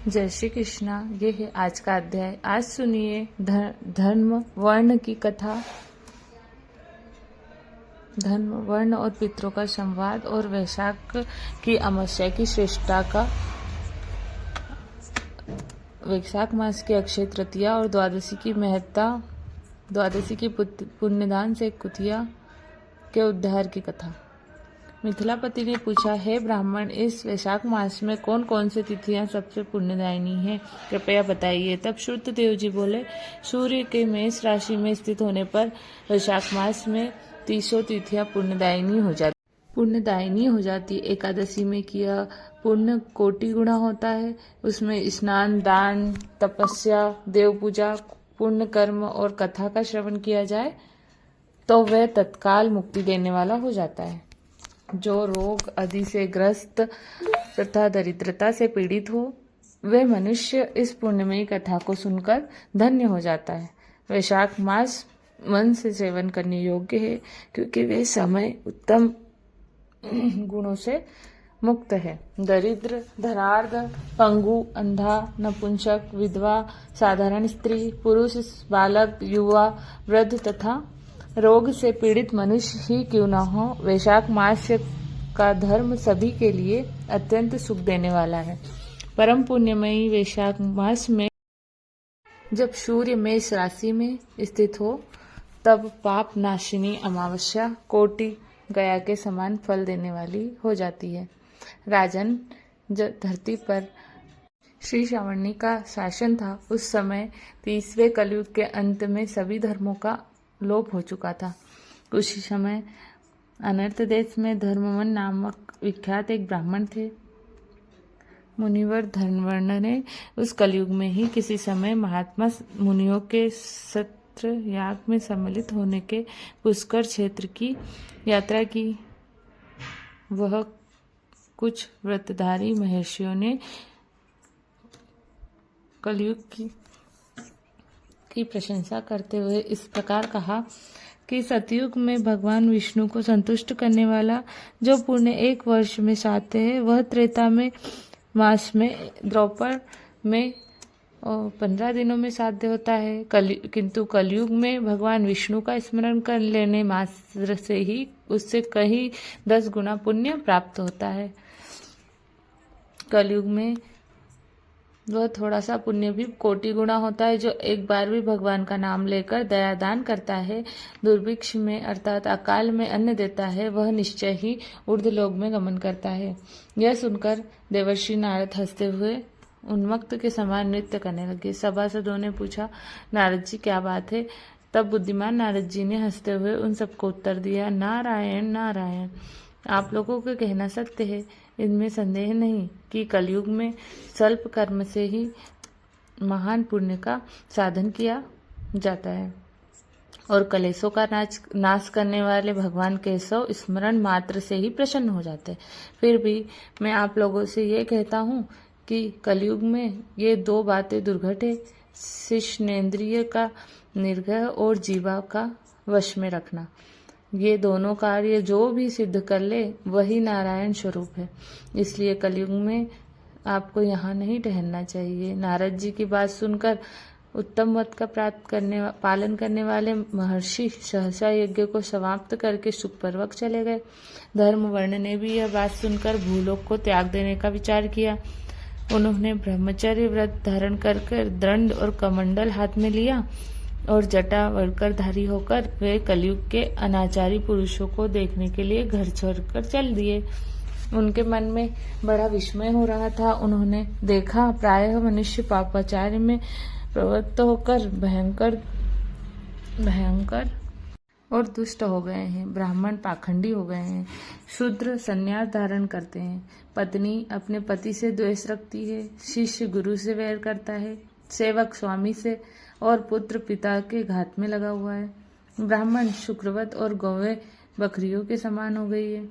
जय श्री कृष्णा। ये है आज का अध्याय। आज सुनिए धर्म वर्ण की कथा। धर्म वर्ण और पितरों का संवाद और वैशाख की अमावस्या की श्रेष्ठता का। वैशाख मास की अक्षय तृतीया और द्वादशी की महत्ता। द्वादशी की पुण्यदान से कुतिया के उद्धार की कथा। मिथिलापति ने पूछा, हे ब्राह्मण, इस वैशाख मास में कौन कौन सी तिथियां सबसे पुण्यदायिनी हैं, कृपया बताइए। तब श्रुतदेव जी बोले, सूर्य के मेष राशि में स्थित होने पर वैशाख मास में 300 तिथियां पुण्यदायिनी हो जाती। एकादशी में किया पुण्य कोटि गुणा होता है। उसमें स्नान, दान, तपस्या, देव पूजा, पुण्य कर्म और कथा का श्रवण किया जाए तो वह तत्काल मुक्ति देने वाला हो जाता है। जो रोग आदि से ग्रस्त तथा दरिद्रता से पीड़ित हो, वह मनुष्य इस पुण्यमयी कथा को सुनकर धन्य हो जाता है। वैशाख मास मन से सेवन करने योग्य है, क्योंकि वे समय उत्तम गुणों से मुक्त है। दरिद्र, धनार्ध, पंगु, अंधा, नपुंसक, विधवा, साधारण स्त्री, पुरुष, बालक, युवा, वृद्ध तथा रोग से पीड़ित मनुष्य ही क्यों न हो, वैशाख मास का धर्म सभी के लिए अत्यंत सुख देने वाला है। परम पुण्यमयी वैशाख मास में जब सूर्य मेष राशि में स्थित हो, तब पाप नाशिनी अमावस्या कोटि गया के समान फल देने वाली हो जाती है। राजन, जब धरती पर श्री श्रावणी का शासन था, उस समय 30वें कलयुग के अंत में सभी धर्मों का लोप हो चुका था। उसी समय अनर्थ देश में धर्मवन नामक विख्यात एक ब्राह्मण थे। मुनिवर धर्मवर्ण ने उस कलयुग में ही किसी समय महात्मा मुनियों के सत्र याग में सम्मिलित होने के पुष्कर क्षेत्र की यात्रा की। वह कुछ व्रतधारी महर्षियों ने कलयुग की प्रशंसा करते हुए इस प्रकार कहा कि सतयुग में भगवान विष्णु को संतुष्ट करने वाला जो पुण्य 1 वर्ष में साध्य है, वह त्रेता में मास में द्रौपद में 15 दिनों में साध्य होता है। किंतु कलयुग में भगवान विष्णु का स्मरण कर लेने मात्र से ही उससे कहीं 10 गुना पुण्य प्राप्त होता है। कलयुग में वह थोड़ा सा पुण्य भी कोटि गुणा होता है। जो एक बार भी भगवान का नाम लेकर दया दान करता है, दुर्भिक्ष में अर्थात अकाल में अन्न देता है, वह निश्चय ही ऊर्ध्वलोक में गमन करता है। यह सुनकर देवर्षि नारद हंसते हुए उन्मत्त के समान नृत्य करने लगे। सभासदों ने पूछा, नारद जी क्या बात है? तब बुद्धिमान नारद जी ने हंसते हुए उन सबको उत्तर दिया, नारायण नारायण, आप लोगों का कहना सत्य है। इनमें संदेह नहीं कि कलयुग में स्वल्प कर्म से ही महान पुण्य का साधन किया जाता है और कलेशों का नाश करने वाले भगवान केशव स्मरण मात्र से ही प्रसन्न हो जाते हैं। फिर भी मैं आप लोगों से ये कहता हूँ कि कलयुग में ये 2 बातें दुर्घट है, शिष्णेन्द्रिय का निग्रह और जीवा का वश में रखना। ये दोनों कार्य जो भी सिद्ध कर ले, वही नारायण स्वरूप है। इसलिए कलयुग में आपको यहाँ नहीं ठहरना चाहिए। नारद जी की बात सुनकर उत्तम मत का पालन करने वाले महर्षि सहसा यज्ञ को समाप्त करके सुखपूर्वक चले गए। धर्मवर्ण ने भी यह बात सुनकर भूलोक को त्याग देने का विचार किया। उन्होंने ब्रह्मचर्य व्रत धारण कर दंड और कमंडल हाथ में लिया और जटा वरकरधारी होकर वे कलयुग के अनाचारी पुरुषों को देखने के लिए घर छोड़कर चल दिए। उनके मन में बड़ा विस्मय हो रहा था। उन्होंने देखा प्रायः मनुष्य पापाचार्य में प्रवृत्त होकर भयंकर और दुष्ट हो गए हैं। ब्राह्मण पाखंडी हो गए हैं। शूद्र संन्यास धारण करते हैं। पत्नी अपने पति से द्वेष रखती है। शिष्य गुरु से वैर करता है। सेवक स्वामी से और पुत्र पिता के घात में लगा हुआ है। ब्राह्मण शुक्रवत और गौवें बकरियों के समान हो गई है।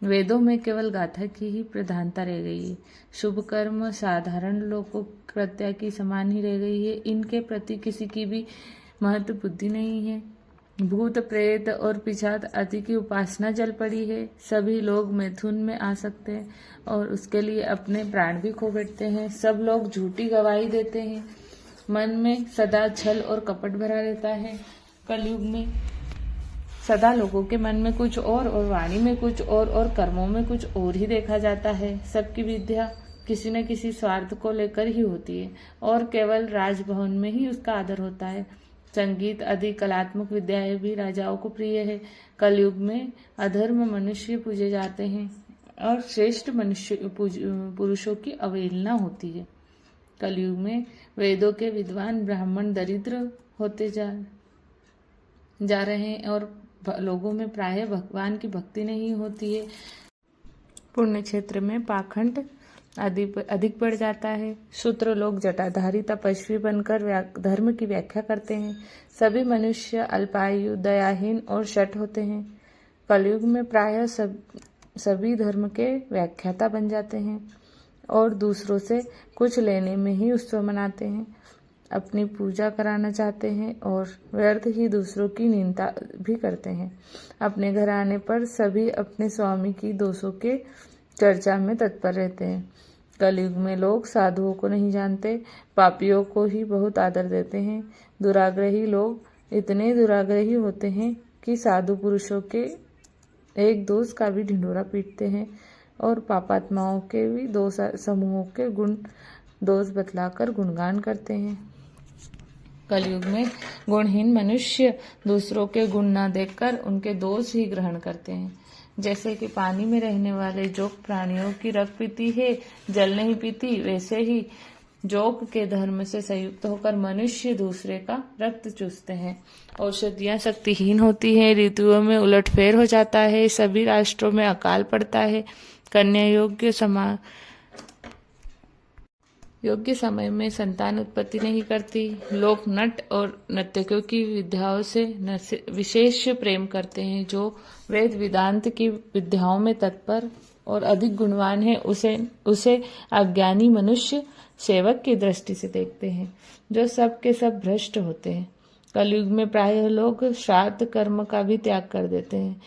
वेदों में केवल गाथा की ही प्रधानता रह गई है। शुभ कर्म साधारण लोगों कृत्य की समान ही रह गई है। इनके प्रति किसी की भी महत्व बुद्धि नहीं है। भूत प्रेत और पिशाच आदि की उपासना चल पड़ी है। सभी लोग मैथुन में आ सकते हैं और उसके लिए अपने प्राण भी खो बैठते हैं। सब लोग झूठी गवाही देते हैं। मन में सदा छल और कपट भरा रहता है। कलयुग में सदा लोगों के मन में कुछ और वाणी में कुछ और कर्मों में कुछ और ही देखा जाता है। सबकी विद्या किसी न किसी स्वार्थ को लेकर ही होती है और केवल राजभवन में ही उसका आदर होता है। संगीत आदि कलात्मक विद्याएं भी राजाओं को प्रिय है। कलयुग में अधर्म मनुष्य पूजे जाते हैं और श्रेष्ठ मनुष्य पुरुषों की अवहेलना होती है। कलयुग में वेदों के विद्वान ब्राह्मण दरिद्र होते जा रहे हैं और लोगों में प्रायः भगवान की भक्ति नहीं होती है। पुण्य क्षेत्र में पाखंड अधिक बढ़ जाता है। शूद्र लोग जटाधारी तपस्वी बनकर धर्म की व्याख्या करते हैं। सभी मनुष्य अल्पायु, दयाहीन और शठ होते हैं। कलयुग में प्रायः सभी धर्म के व्याख्याता बन जाते हैं और दूसरों से कुछ लेने में ही उत्सव मनाते हैं। अपनी पूजा कराना चाहते हैं और व्यर्थ ही दूसरों की निंदा भी करते हैं। अपने घर आने पर सभी अपने स्वामी की दोषों के चर्चा में तत्पर रहते हैं। कलयुग में लोग साधुओं को नहीं जानते, पापियों को ही बहुत आदर देते हैं। दुराग्रही लोग इतने दुराग्रही होते हैं कि साधु पुरुषों के एक दोष का भी ढिंढोरा पीटते हैं और पापात्माओं के भी दो समूहों के गुण दोष बतलाकर गुणगान करते हैं। कलयुग में गुणहीन मनुष्य दूसरों के गुण न देखकर उनके दोष ही ग्रहण करते हैं। जैसे कि पानी में रहने वाले जोक प्राणियों की रक्त पीती है, जल नहीं पीती, वैसे ही जोक के धर्म से संयुक्त होकर मनुष्य दूसरे का रक्त चूसते हैं। औषधियां शक्तिहीन होती हैं, ऋतुओं में उलटफेर हो जाता है, सभी राष्ट्रों में अकाल पड़ता है। कन्या योग्य समय में संतान उत्पत्ति नहीं करती। लोग नट और नर्तकियों की विद्याओं से विशेष प्रेम करते हैं। जो वेद वेदांत की विद्याओं में तत्पर और अधिक गुणवान है उसे अज्ञानी मनुष्य सेवक की दृष्टि से देखते हैं, जो सब के सब भ्रष्ट होते हैं। कलयुग में प्रायः लोग श्राद्ध कर्म का भी त्याग कर देते हैं,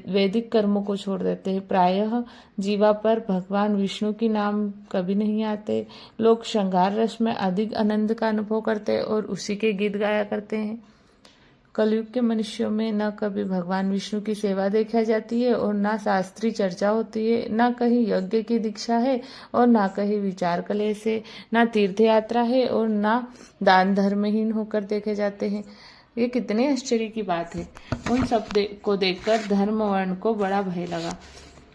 वैदिक कर्मों को छोड़ देते हैं। प्रायः जीवा पर भगवान विष्णु की नाम कभी नहीं आते। लोग श्रृंगार रस में अधिक आनंद का अनुभव करते हैं और उसी के गीत गाया करते हैं। कलयुग के मनुष्यों में न कभी भगवान विष्णु की सेवा देखा जाती है और न शास्त्रीय चर्चा होती है, न कहीं यज्ञ की दीक्षा है और न कहीं विचार कलेश है, न तीर्थ यात्रा है और न दान धर्महीन होकर देखे जाते हैं। ये कितने आश्चर्य की बात है। उन सब को देखकर धर्म वर्ण को बड़ा भय लगा।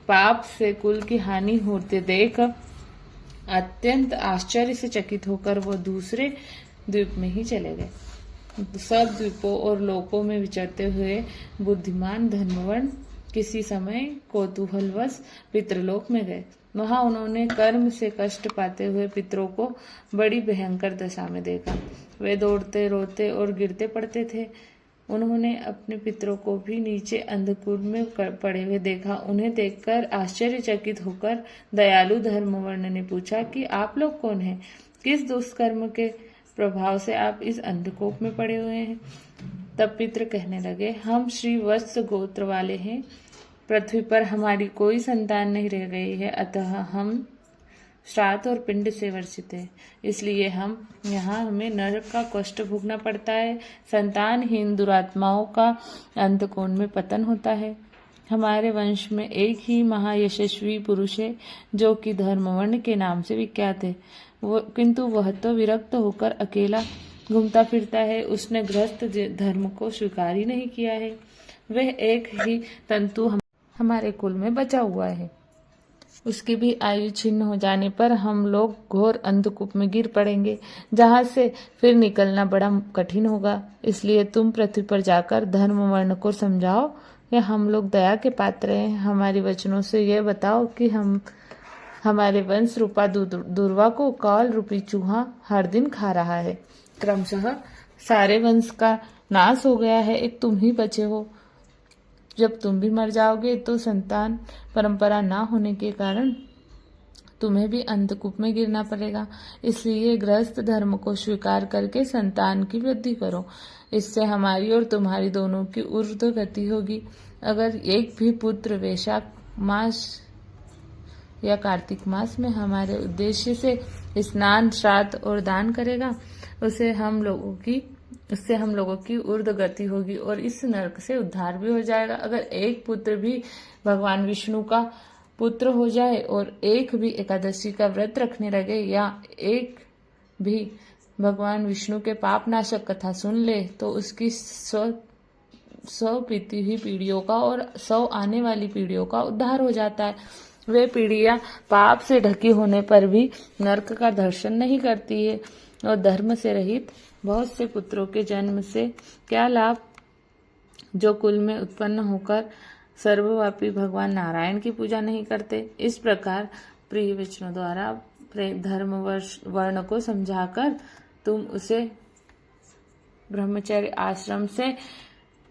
पाप से कुल की हानि होते देख अत्यंत आश्चर्य से चकित होकर वो दूसरे द्वीप में ही चले गए। सब द्वीपों और लोकों में विचरते हुए बुद्धिमान धर्मवर्ण किसी समय कौतूहलवश पितृलोक में गए। वहां उन्होंने कर्म से कष्ट पाते हुए पितरों को बड़ी भयंकर दशा में देखा। वे दौड़ते, रोते और गिरते पड़ते थे। उन्होंने अपने पितरों को भी नीचे अंधकूप में पड़े हुए देखा। उन्हें देखकर आश्चर्यचकित होकर दयालु धर्मवर्ण ने पूछा कि आप लोग कौन हैं? किस दुष्कर्म के प्रभाव से आप इस अंधकूप में पड़े हुए हैं? तब पितृ कहने लगे, हम श्री वत्स गोत्र वाले हैं। पृथ्वी पर हमारी कोई संतान नहीं रह गई है, अतः हम श्राद्ध और पिंड से वर्षित है, इसलिए हमें नरक का कष्ट भोगना पड़ता है। संतानहीन दुरात्माओं का अंतकोण में पतन होता है। हमारे वंश में एक ही महायशस्वी पुरुष है जो कि धर्मवर्ण के नाम से विख्यात है, किंतु वह तो विरक्त होकर अकेला घूमता फिरता है। उसने गृहस्थ धर्म को स्वीकार ही नहीं किया है। वह एक ही तंतु हमारे कुल में बचा हुआ है। उसकी भी आयु छिन्न हो जाने पर हम लोग घोर अंधकूप में गिर पड़ेंगे, जहां से फिर निकलना बड़ा कठिन होगा। इसलिए तुम पृथ्वी पर जाकर धर्म वर्ण को समझाओ या हम लोग दया के पात्र हैं। हमारे वचनों से यह बताओ कि हमारे वंश रूपा दुर्वा को काल रूपी चूहा हर दिन खा रहा है। क्रमशः सारे वंश का नाश हो गया है, एक तुम ही बचे हो। जब तुम भी मर जाओगे तो संतान परंपरा ना होने के कारण तुम्हें भी अंधकूप में गिरना पड़ेगा। इसलिए गृहस्थ धर्म को स्वीकार करके संतान की वृद्धि करो। इससे हमारी और तुम्हारी दोनों की ऊर्ध्व गति होगी। अगर एक भी पुत्र वैशाख मास या कार्तिक मास में हमारे उद्देश्य से स्नान, श्राद्ध और दान करेगा, उससे हम लोगों की ऊर्ध्व गति होगी और इस नरक से उद्धार भी हो जाएगा। अगर एक पुत्र भी भगवान विष्णु का पुत्र हो जाए और एक भी एकादशी का व्रत रखने लगे या एक भी भगवान विष्णु के पाप नाशक कथा सुन ले, तो उसकी 100 बीती हुई पीढ़ियों का और 100 आने वाली पीढ़ियों का उद्धार हो जाता है। वे पीढ़ियां पाप से ढकी होने पर भी नरक का दर्शन नहीं करती है। और धर्म से रहित बहुत से पुत्रों के जन्म से क्या लाभ, जो कुल में उत्पन्न होकर सर्वव्यापी भगवान नारायण की पूजा नहीं करते। इस प्रकार प्रिय वचनों द्वारा धर्म वर्ण को समझाकर तुम उसे ब्रह्मचर्य आश्रम से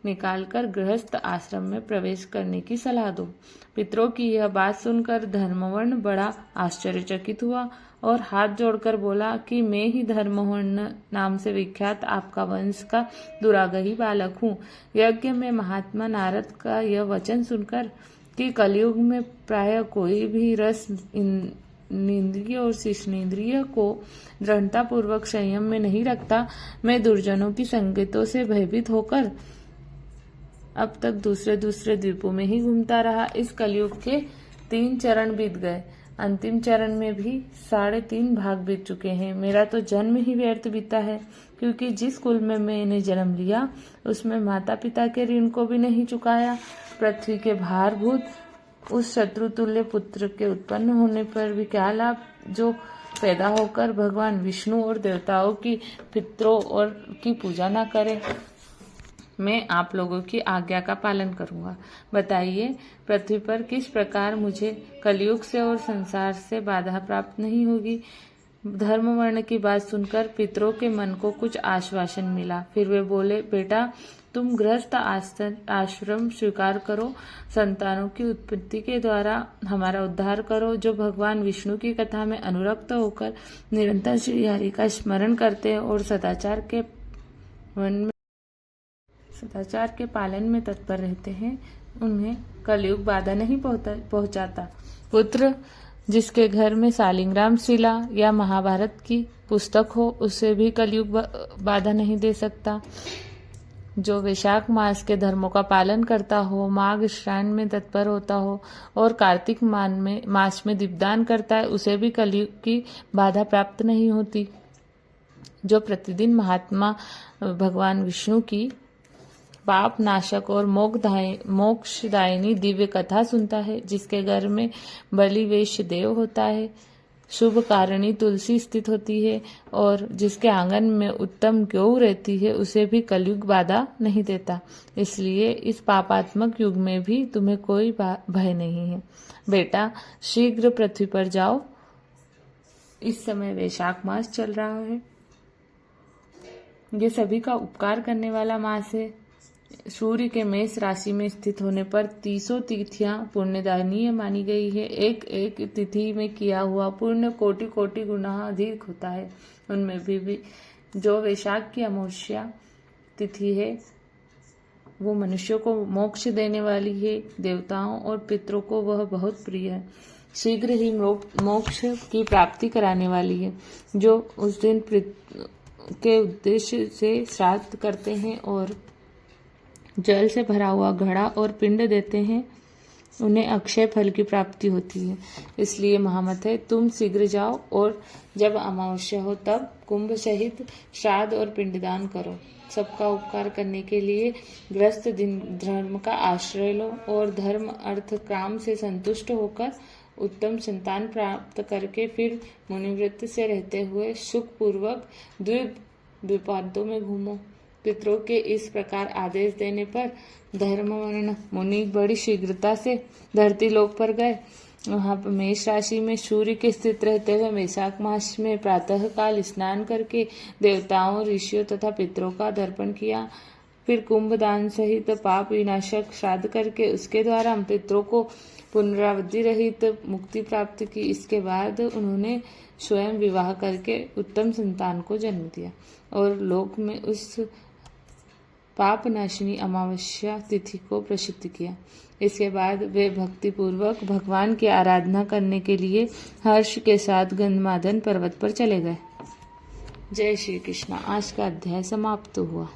निकालकर गृहस्थ आश्रम में प्रवेश करने की सलाह दो। पितरों की यह बात सुनकर धर्मवर्ण बड़ा आश्चर्यचकित हुआ और हाथ जोड़कर बोला कि मैं ही धर्मवर्ण नाम से विख्यात आपका वंश का दुरागही बालक हूँ। यज्ञ में महात्मा नारद का यह वचन सुनकर कि कलयुग में प्राय कोई भी रस इंद्रिय और शिष्णेन्द्रिय को दृढ़ता पूर्वक संयम में नहीं रखता, मैं दुर्जनों की संगतों से भयभीत होकर अब तक दूसरे द्वीपों में ही घूमता रहा। इस कलयुग के 3 चरण बीत गए, अंतिम चरण में भी 3.5 भाग बीत चुके हैं। मेरा तो जन्म ही व्यर्थ बीता है, क्योंकि जिस कुल में मैंने जन्म लिया उसमें माता पिता के ऋण को भी नहीं चुकाया। पृथ्वी के भारभूत उस शत्रुतुल्य पुत्र के उत्पन्न होने पर भी क्या लाभ, जो पैदा होकर भगवान विष्णु और देवताओं की पितरों और की पूजा न करे। मैं आप लोगों की आज्ञा का पालन करूंगा। बताइए, पृथ्वी पर किस प्रकार मुझे कलयुग से और संसार से बाधा प्राप्त नहीं होगी। धर्म वर्ण की बात सुनकर पितरों के मन को कुछ आश्वासन मिला। फिर वे बोले, बेटा तुम गृहस्थ आश्रम स्वीकार करो, संतानों की उत्पत्ति के द्वारा हमारा उद्धार करो। जो भगवान विष्णु की कथा में अनुरक्त होकर निरंतर श्री हरि का स्मरण करते हैं और सदाचार के पालन में तत्पर रहते हैं, उन्हें कलयुग बाधा नहीं पहुंचाता। पुत्र जिसके घर में शालिग्राम शिला या महाभारत की पुस्तक हो, उसे भी कलयुग बाधा नहीं दे सकता। जो वैशाख मास के धर्मों का पालन करता हो, माघ श्राइन में तत्पर होता हो और कार्तिक मास में दीपदान करता है, उसे भी कलयुग की बाधा प्राप्त नहीं होती। जो प्रतिदिन महात्मा भगवान विष्णु की पाप नाशक और मोक्षदायिनी दिव्य कथा सुनता है, जिसके घर में बलि वैश्य देव होता है, शुभ कारिणी तुलसी स्थित होती है और जिसके आंगन में उत्तम गौ रहती है, उसे भी कलयुग बाधा नहीं देता। इसलिए इस पापात्मक युग में भी तुम्हें कोई भय नहीं है। बेटा शीघ्र पृथ्वी पर जाओ। इस समय वैशाख मास चल रहा है। ये सभी का उपकार करने वाला मास है। सूर्य के मेष राशि में स्थित होने पर 300 तिथियां पुण्यदायनीय मानी गई है। एक एक तिथि में किया हुआ पुण्य कोटि गुना अधिक होता है। उनमें भी जो वैशाख की अमावस्या तिथि है, वो मनुष्यों को मोक्ष देने वाली है। देवताओं और पितरों को वह बहुत प्रिय है। शीघ्र ही मोक्ष की प्राप्ति कराने वाली है। जो उस दिन के उद्देश्य से श्राद्ध करते हैं और जल से भरा हुआ घड़ा और पिंड देते हैं, उन्हें अक्षय फल की प्राप्ति होती है। इसलिए महामते, तुम शीघ्र जाओ और जब अमावस्या हो तब कुंभ सहित श्राद्ध और पिंडदान करो। सबका उपकार करने के लिए ग्रस्त धर्म का आश्रय लो और धर्म अर्थ काम से संतुष्ट होकर उत्तम संतान प्राप्त करके फिर मुनिवृत्ति से रहते हुए सुखपूर्वक द्वीपांतों में घूमो। पितरों के इस प्रकार आदेश देने पर धर्मवर्ण मुनि बड़ी शीघ्रता से धरती लोक पर गए। वहां पर मेष राशि में सूर्य के स्थित रहते हुए वैशाख मास में प्रातः काल स्नान करके देवताओं, ऋषियों तथा पितरों का दर्पण किया। फिर कुंभदान सहित पाप विनाशक श्राद्ध करके उसके द्वारा पितरों को पुनरावृत्ति रहित मुक्ति प्राप्त की। इसके बाद उन्होंने स्वयं विवाह करके उत्तम संतान को जन्म दिया और लोक में उस पापनाशिनी अमावस्या तिथि को प्रसिद्ध किया। इसके बाद वे भक्ति पूर्वक भगवान की आराधना करने के लिए हर्ष के साथ गंधमादन पर्वत पर चले गए। जय श्री कृष्ण। आज का अध्याय समाप्त हुआ।